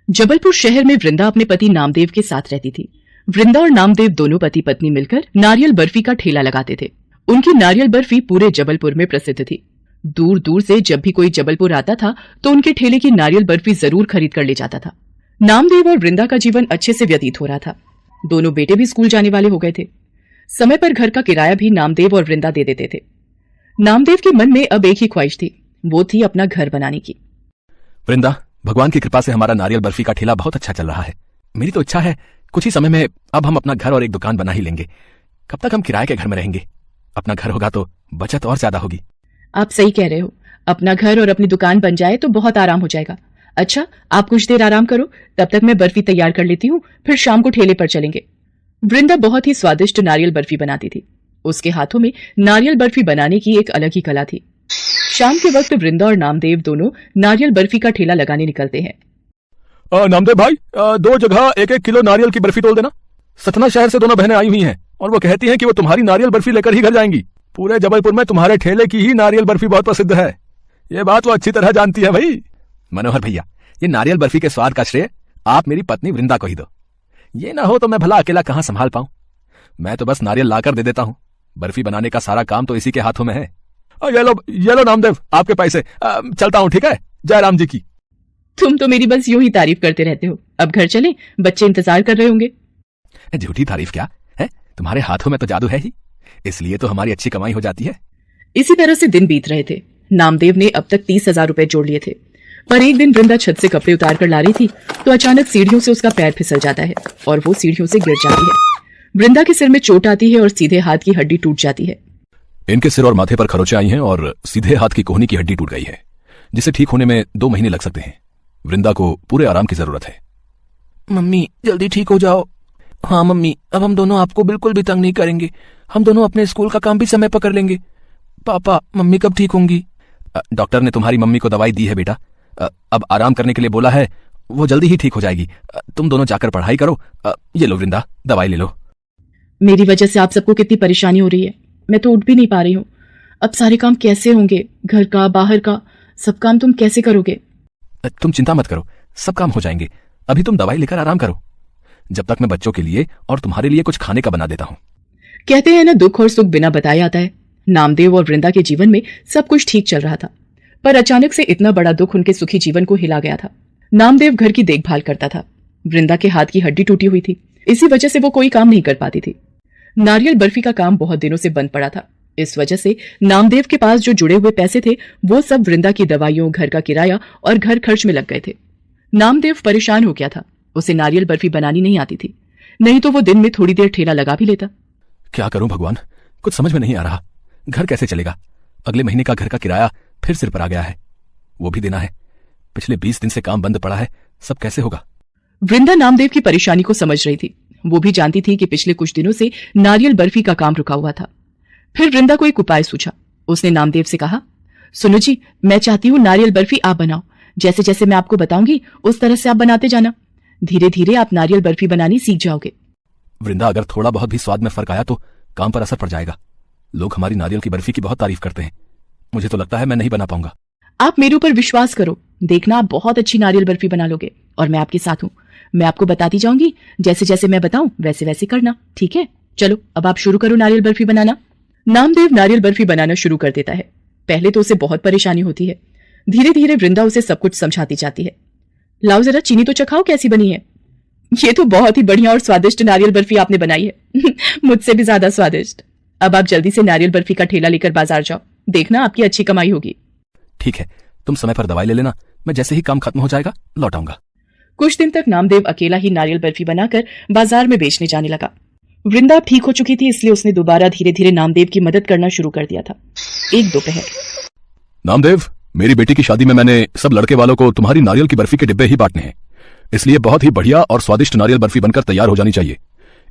जबलपुर शहर में वृंदा अपने पति नामदेव के साथ रहती थी। वृंदा और नामदेव दोनों पति पत्नी मिलकर नारियल बर्फी का ठेला लगाते थे। उनकी नारियल बर्फी पूरे जबलपुर में प्रसिद्ध थी। दूर दूर से जब भी कोई जबलपुर आता था तो उनके ठेले की नारियल बर्फी जरूर खरीद कर ले जाता था। नामदेव और वृंदा का जीवन अच्छे से व्यतीत हो रहा था। दोनों बेटे भी स्कूल जाने वाले हो गए थे। समय पर घर का किराया भी नामदेव और वृंदा दे देते थे। नामदेव के मन में अब एक ही ख्वाहिश थी, वो थी अपना घर बनाने की। वृंदा, भगवान की कृपा से हमारा नारियल बर्फी का ठेला बहुत अच्छा चल रहा है। मेरी तो इच्छा है कुछ ही समय में अब हम अपना घर और एक दुकान बना ही लेंगे। कब तक हम किराए के घर में रहेंगे? अपना घर होगा तो बचत और ज्यादा होगी। आप सही कह रहे हो। अपना घर और अपनी दुकान बन जाए तो बहुत आराम हो जाएगा। अच्छा, आप कुछ देर आराम करो, तब तक मैं बर्फी तैयार कर लेती हूँ, फिर शाम को ठेले पर चलेंगे। वृंदा बहुत ही स्वादिष्ट नारियल बर्फी बनाती थी। उसके हाथों में नारियल बर्फी बनाने की एक अलग ही कला थी। शाम के वक्त वृंदा और नामदेव दोनों नारियल बर्फी का ठेला लगाने निकलते हैं। नामदेव भाई, 2 जगह 1-1 किलो नारियल की बर्फी तोल देना। सतना शहर से दोनों बहनें आई हुई हैं और वो कहती हैं कि वो तुम्हारी नारियल बर्फी लेकर ही घर जाएंगी। पूरे जबलपुर में तुम्हारे ठेले की ही नारियल बर्फी बहुत प्रसिद्ध है। ये बात वो अच्छी तरह जानती है भाई। मनोहर भैया, ये नारियल बर्फी के स्वाद का श्रेय आप मेरी पत्नी वृंदा को ही दो। ये ना हो तो मैं भला अकेला कहां संभाल पाऊं। मैं तो बस नारियल लाकर दे देता हूं। बर्फी बनाने का सारा काम तो इसी के हाथों में है। ये लो नामदेव, आपके पैसे। चलता हूं, ठीक है? जय राम जी की। तुम तो मेरी बस यूं ही तारीफ करते रहते हो। अब घर चले, बच्चे इंतजार कर रहे होंगे। झूठी तारीफ क्या है? तुम्हारे हाथों में तो जादू है ही, इसलिए तो हमारी अच्छी कमाई हो जाती है। इसी तरह से दिन बीत रहे थे। नामदेव ने अब तक 30,000 रुपए जोड़ लिए थे, पर एक दिन वृंदा छत से कपड़े उतार कर ला रही थी तो अचानक सीढ़ियों से उसका पैर फिसल जाता है और वो सीढ़ियों से गिर जाती है। वृंदा के सिर में चोट आती है और सीधे हाथ की हड्डी टूट जाती है। इनके सिर और माथे पर खरोंचे आई हैं और सीधे हाथ की कोहनी की हड्डी टूट गई है, जिसे ठीक होने में 2 महीने लग सकते हैं। वृंदा को पूरे आराम की जरूरत है। मम्मी, जल्दी ठीक हो जाओ। हाँ मम्मी, अब हम दोनों आपको बिल्कुल भी तंग नहीं करेंगे। हम दोनों अपने स्कूल का काम भी समय पर कर लेंगे। पापा, मम्मी कब ठीक होंगी? डॉक्टर ने तुम्हारी मम्मी को दवाई दी है बेटा। अब आराम करने के लिए बोला है। वो जल्दी ही ठीक हो जाएगी। तुम दोनों जाकर पढ़ाई करो। ये लो वृंदा, दवाई ले लो। मेरी वजह से आप सबको कितनी परेशानी हो रही है। मैं तो उठ भी नहीं पा रही हूँ। अब सारे काम कैसे होंगे? घर का, बाहर का, सब काम तुम कैसे करोगे? तुम चिंता मत करो, सब काम हो जाएंगे। अभी तुम दवाई लेकर आराम करो, जब तक मैं बच्चों के लिए और तुम्हारे लिए कुछ खाने का बना देता हूँ। कहते हैं ना, दुख और सुख बिना बताए आता है। नामदेव और वृंदा के जीवन में सब कुछ ठीक चल रहा था, पर अचानक से इतना बड़ा दुख उनके सुखी जीवन को हिला गया था। नामदेव घर की देखभाल करता था। वृंदा के हाथ की हड्डी टूटी हुई थी, इसी वजह से वो कोई काम नहीं कर पाती थी। नारियल बर्फी का काम बहुत दिनों से बंद पड़ा था। इस वजह से नामदेव के पास जो जुड़े हुए पैसे थे वो सब वृंदा की दवाइयों, घर का किराया और घर खर्च में लग गए थे। नामदेव परेशान हो गया था। उसे नारियल बर्फी बनानी नहीं आती थी, नहीं तो वो दिन में थोड़ी देर ठेला लगा भी लेता। क्या करूं भगवान, कुछ समझ में नहीं आ रहा। घर कैसे चलेगा? अगले महीने का घर का किराया फिर सिर पर आ गया है, वो भी देना है। पिछले 20 दिन से काम बंद पड़ा है, सब कैसे होगा? वृंदा नामदेव की परेशानी को समझ रही थी। वो भी जानती थी कि पिछले कुछ दिनों से नारियल बर्फी का काम रुका हुआ था। फिर वृंदा को एक उपाय सूझा। उसने नामदेव से कहा, सुनो जी, मैं चाहती हूँ नारियल बर्फी आप बनाओ। जैसे जैसे मैं आपको बताऊंगी उस तरह से आप बनाते जाना। धीरे धीरे आप नारियल बर्फी बनानी सीख जाओगे। वृंदा, अगर थोड़ा बहुत भी स्वाद में फर्क आया तो काम पर असर पड़ जाएगा। लोग हमारी नारियल की बर्फी की बहुत तारीफ करते हैं। मुझे तो लगता है मैं नहीं बना पाऊंगा। आप मेरे ऊपर विश्वास करो, देखना आप बहुत अच्छी नारियल बर्फी बना लोगे और मैं आपके साथ हूँ। मैं आपको बताती जाऊंगी, जैसे जैसे मैं बताऊं वैसे वैसे करना, ठीक है? चलो अब आप शुरू करो नारियल बर्फी बनाना। नामदेव नारियल बर्फी बनाना शुरू कर देता है। पहले तो उसे बहुत परेशानी होती है। धीरे धीरे वृंदा उसे सब कुछ समझाती जाती है। लाओ जरा चीनी तो चखाओ, कैसी बनी है? ये तो बहुत ही बढ़िया और स्वादिष्ट नारियल बर्फी आपने बनाई है मुझसे भी ज्यादा स्वादिष्ट। अब आप जल्दी से नारियल बर्फी का ठेला लेकर बाजार जाओ, देखना आपकी अच्छी कमाई होगी। ठीक है, तुम समय पर दवाई ले लेना। मैं जैसे ही काम खत्म हो जाएगा लौट आऊंगा। कुछ दिन तक नामदेव अकेला ही नारियल बर्फी बनाकर बाजार में बेचने जाने लगा। वृंदा ठीक हो चुकी थी, इसलिए उसने दोबारा धीरे धीरे नामदेव की मदद करना शुरू कर दिया था। एक दोपहर, नामदेव, मेरी बेटी की शादी में मैंने सब लड़के वालों को तुम्हारी नारियल की बर्फी के डिब्बे ही बांटने हैं, इसलिए बहुत ही बढ़िया और स्वादिष्ट नारियल बर्फी बनकर तैयार हो जानी चाहिए।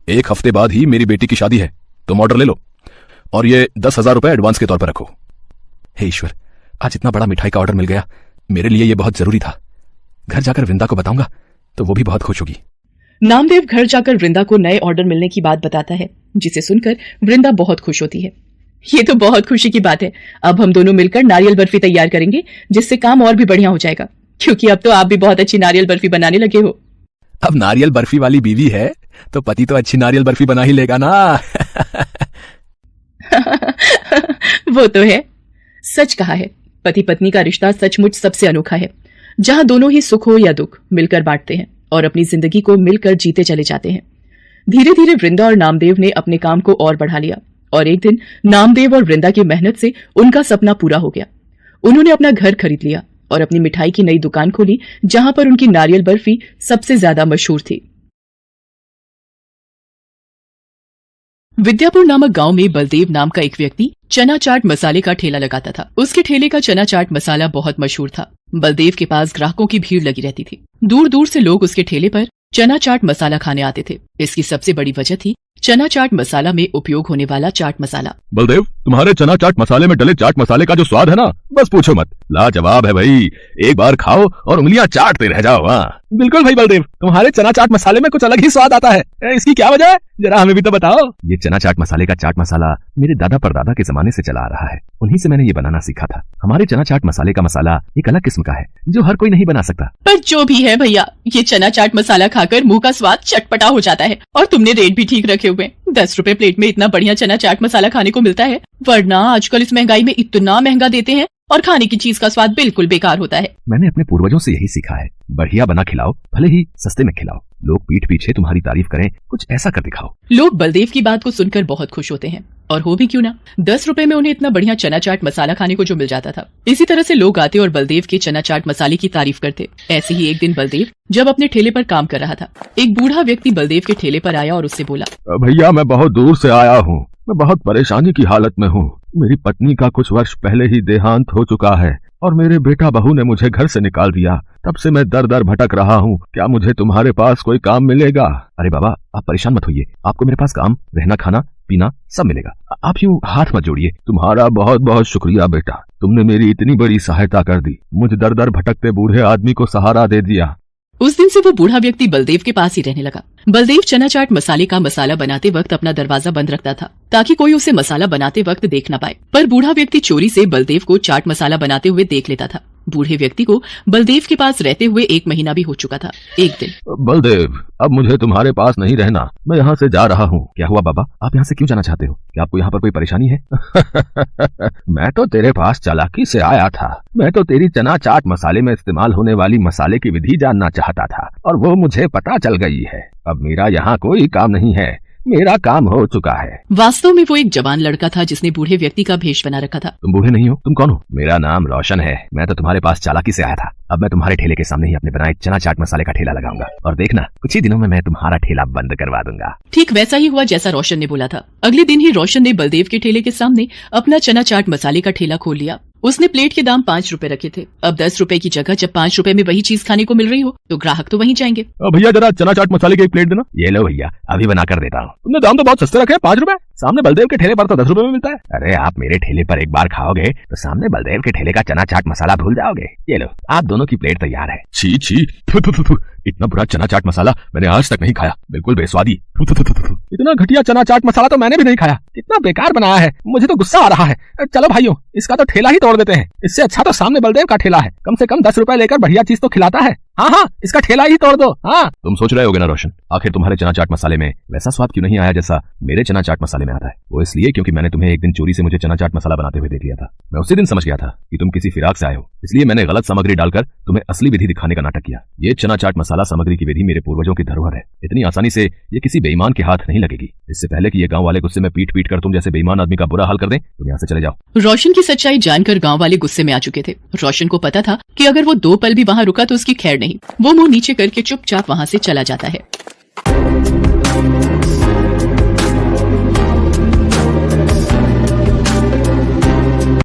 1 हफ्ते बाद ही मेरी बेटी की शादी है, तुम ऑर्डर ले लो और ये 10,000 रुपए एडवांस के तौर पर रखो। हे ईश्वर, आज इतना बड़ा मिठाई का ऑर्डर मिल गया। मेरे लिए ये बहुत जरूरी था। घर जाकर वृंदा को बताऊंगा तो वो भी बहुत खुश होगी। नामदेव घर जाकर वृंदा को नए ऑर्डर मिलने की बात बताता है, जिसे सुनकर वृंदा बहुत खुश होती है। ये तो बहुत खुशी की बात है। अब हम दोनों मिलकर नारियल बर्फी तैयार करेंगे, जिससे काम और भी बढ़िया हो जाएगा। क्योंकि अब तो आप भी बहुत अच्छी नारियल बर्फी बनाने लगे हो। अब नारियल बर्फी वाली बीवी है तो पति तो अच्छी नारियल बर्फी बना ही लेगा ना। वो तो है। सच कहा है, पति पत्नी का रिश्ता सचमुच सबसे अनोखा है, जहां दोनों ही सुख हो या दुख मिलकर बांटते हैं और अपनी जिंदगी को मिलकर जीते चले जाते हैं। धीरे धीरे वृंदा और नामदेव ने अपने काम को और बढ़ा लिया और एक दिन नामदेव और वृंदा की मेहनत से उनका सपना पूरा हो गया। उन्होंने अपना घर खरीद लिया और अपनी मिठाई की नई दुकान खोली, जहां पर उनकी नारियल बर्फी सबसे ज्यादा मशहूर थी। विद्यापुर नामक गांव में बलदेव नाम का एक व्यक्ति चना चाट मसाले का ठेला लगाता था। उसके ठेले का चना चाट मसाला बहुत मशहूर था। बलदेव के पास ग्राहकों की भीड़ लगी रहती थी। दूर दूर से लोग उसके ठेले पर चना चाट मसाला खाने आते थे। इसकी सबसे बड़ी वजह थी चना चाट मसाला में उपयोग होने वाला चाट मसाला। बलदेव, तुम्हारे चना चाट मसाले में डले चाट मसाले का जो स्वाद है ना, बस पूछो मत, लाजवाब है भाई। एक बार खाओ और उंगलियां चाटते रह जाओ। हाँ बिल्कुल भाई बलदेव, तुम्हारे चना चाट मसाले में कुछ अलग ही स्वाद आता है। इसकी क्या वजह है, जरा हमें भी तो बताओ। ये चना चाट मसाले का चाट मसाला मेरे दादा परदादा के जमाने से चला आ रहा है। उन्हीं से मैंने ये बनाना सीखा था। हमारे चना चाट मसाले का मसाला एक अलग किस्म का है जो हर कोई नहीं बना सकता। पर जो भी है भैया, ये चना चाट मसाला खाकर मुंह का स्वाद चटपटा हो जाता है और तुमने रेट भी ठीक रखे हुए। 10 रुपए प्लेट में इतना बढ़िया चना चाट मसाला खाने को मिलता है, वरना आजकल इस महंगाई में इतना महंगा देते हैं और खाने की चीज का स्वाद बिल्कुल बेकार होता है। मैंने अपने पूर्वजों से यही सीखा है, बढ़िया बना खिलाओ, भले ही सस्ते में खिलाओ। लोग पीठ पीछे तुम्हारी तारीफ करें, कुछ ऐसा कर दिखाओ। लोग बलदेव की बात को सुनकर बहुत खुश होते हैं, और हो भी क्यों ना। 10 रुपए में उन्हें इतना बढ़िया चना चाट मसाला खाने को जो मिल जाता था। इसी तरह से लोग आते और बलदेव के चना चाट मसाले की तारीफ करते। ऐसे ही एक दिन बलदेव जब अपने ठेले पर काम कर रहा था, एक बूढ़ा व्यक्ति बलदेव के ठेले पर आया और उससे बोला, भैया मैं बहुत दूर से आया हूँ, मैं बहुत परेशानी की हालत में हूँ। मेरी पत्नी का कुछ वर्ष पहले ही देहांत हो चुका है और मेरे बेटा बहू ने मुझे घर से निकाल दिया। तब से मैं दर दर भटक रहा हूँ। क्या मुझे तुम्हारे पास कोई काम मिलेगा? अरे बाबा, आप परेशान मत होइए, आपको मेरे पास काम, रहना, खाना, पीना सब मिलेगा। आप यूँ हाथ मत जोड़िए। तुम्हारा बहुत बहुत शुक्रिया बेटा, तुमने मेरी इतनी बड़ी सहायता कर दी। मुझे दर दर भटकते बूढ़े आदमी को सहारा दे दिया। उस दिन से वो बूढ़ा व्यक्ति बलदेव के पास ही रहने लगा। बलदेव चना चाट मसाले का मसाला बनाते वक्त अपना दरवाजा बंद रखता था ताकि कोई उसे मसाला बनाते वक्त देख न पाए। पर बूढ़ा व्यक्ति चोरी से बलदेव को चाट मसाला बनाते हुए देख लेता था। बूढ़े व्यक्ति को बलदेव के पास रहते हुए 1 महीना भी हो चुका था। एक दिन, बलदेव, अब मुझे तुम्हारे पास नहीं रहना, मैं यहाँ से जा रहा हूँ। क्या हुआ बाबा, आप यहाँ से क्यों जाना चाहते हो? क्या आपको यहाँ पर कोई परेशानी है? मैं तो तेरे पास चालाकी से आया था। मैं तो तेरी चना चाट मसाले में इस्तेमाल होने वाली मसाले की विधि जानना चाहता था और वो मुझे पता चल गई है। अब मेरा यहाँ कोई काम नहीं है, मेरा काम हो चुका है। वास्तव में वो एक जवान लड़का था जिसने बूढ़े व्यक्ति का भेष बना रखा था। तुम बूढ़े नहीं हो, तुम कौन हो? मेरा नाम रोशन है। मैं तो तुम्हारे पास चालाकी से आया था। अब मैं तुम्हारे ठेले के सामने ही अपने बनाए चना चाट मसाले का ठेला लगाऊंगा और देखना, कुछ ही दिनों में मैं तुम्हारा ठेला बंद करवा दूंगा। ठीक वैसा ही हुआ जैसा रोशन ने बोला था। अगले दिन ही रोशन ने बलदेव के ठेले के सामने अपना चना चाट मसाले का ठेला खोल लिया। उसने प्लेट के दाम 5 रुपए रखे थे। अब 10 रुपए की जगह जब 5 रुपए में वही चीज खाने को मिल रही हो तो ग्राहक तो वहीं जाएंगे। भैया जरा चना चाट मसाले की एक प्लेट देना। ये लो भैया, अभी बना कर देता हूँ। तुमने दाम तो बहुत सस्ते रखे, 5 रुपए। सामने बलदेव के ठेले पर तो 10 रुपए में मिलता है। अरे आप मेरे ठेले पर एक बार खाओगे तो सामने बलदेव के ठेले का चना चाट मसाला भूल जाओगे। ये लो, आप दोनों की प्लेट तैयार है। छी छी, इतना बुरा चना चाट मसाला मैंने आज तक नहीं खाया, बिल्कुल बेस्वादी। इतना घटिया चना चाट मसाला तो मैंने भी नहीं खाया, कितना बेकार बनाया है। मुझे तो गुस्सा आ रहा है। चलो भाइयों, इसका तो ठेला ही तोड़ देते हैं। इससे अच्छा तो सामने बलदेव का ठेला है, कम से कम 10 रुपए लेकर बढ़िया चीज तो खिलाता है। हाँ हाँ, इसका ठेला ही तोड़ दो। हाँ, तुम सोच रहे होगे ना रोशन, आखिर तुम्हारे चना चाट मसाले में वैसा स्वाद क्यों नहीं आया जैसा मेरे चना चाट मसाले में आता है? वो इसलिए क्योंकि मैंने तुम्हें एक दिन चोरी से मुझे चना चाट मसाला बनाते हुए देख लिया था। मैं उसी दिन समझ गया था कि तुम किसी फिराक से आए हो, इसलिए मैंने गलत सामग्री डालकर तुम्हें असली विधि दिखाने का नाटक किया। ये चना चाट मसाला सामग्री की विधि मेरे पूर्वजों की धरोहर है। इतनी आसानी से ये किसी बेईमान के हाथ नहीं लगेगी। इससे पहले कि ये गांव वाले गुस्से में पीट पीट कर तुम जैसे बेईमान आदमी का बुरा हाल कर दें, तुम यहाँ से चले जाओ। रोशन की सच्चाई जानकर गांव वाले गुस्से में आ चुके थे। रोशन को पता था कि अगर वो 2 पल भी वहाँ रुका तो उसकी खैर नहीं। वो मुंह नीचे करके चुपचाप वहाँ से चला जाता है।